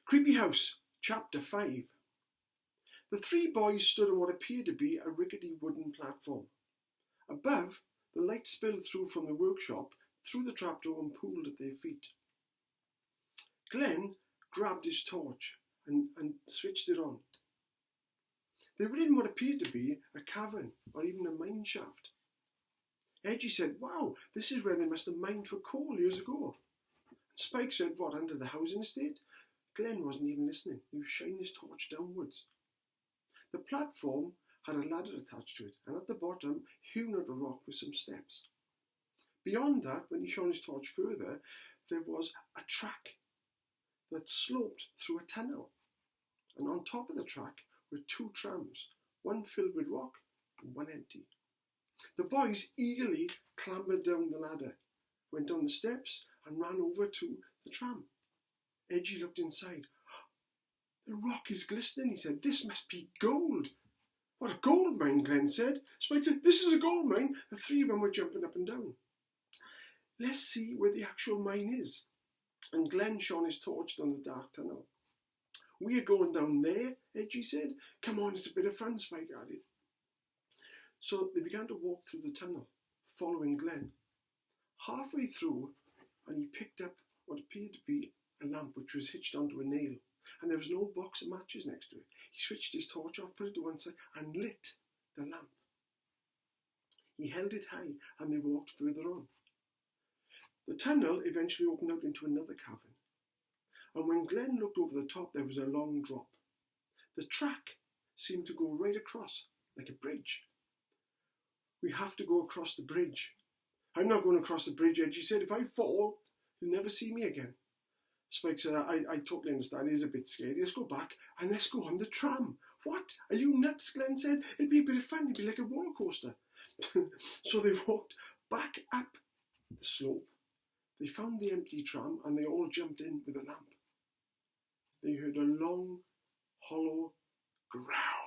Creepy House, Chapter 5. The three boys stood on what appeared to be a rickety wooden platform. Above, the light spilled through from the workshop through the trapdoor and pooled at their feet. Glenn grabbed his torch and switched it on. They were in what appeared to be a cavern or even a mine shaft. Edgy said, "Wow, this is where they must have mined for coal years ago." And Spike said, "What, under the housing estate?" Glenn wasn't even listening. He was shining his torch downwards. The platform had a ladder attached to it, and at the bottom, hewn out of rock with some steps. Beyond that, when he shone his torch further, there was a track that sloped through a tunnel. And on top of the track were two trams, one filled with rock and one empty. The boys eagerly clambered down the ladder, went down the steps, and ran over to the tram. Edgy looked inside. "The rock is glistening," he said. "This must be gold." "What, a gold mine?" Glenn said. Spike said, "This is a gold mine." The three of them were jumping up and down. "Let's see where the actual mine is." And Glenn shone his torch down the dark tunnel. "We're going down there," Edgy said. "Come on, it's a bit of fun," Spike added. So they began to walk through the tunnel, following Glenn. Halfway through, and he picked up what appeared to be a lamp which was hitched onto a nail, and there was an old box of matches next to it. He switched his torch off, put it to one side, and lit the lamp. He held it high, and they walked further on. The tunnel eventually opened out into another cavern, and when Glenn looked over the top, there was a long drop. The track seemed to go right across, like a bridge. "We have to go across the bridge." "I'm not going across the bridge," Edgy said. "If I fall, you'll never see me again." Spike said, I totally understand. It is a bit scary. Let's go back and let's go on the tram." "What? Are you nuts?" Glenn said. "It'd be a bit of fun. It'd be like a roller coaster." So they walked back up the slope. They found the empty tram and they all jumped in with a lamp. They heard a long, hollow growl.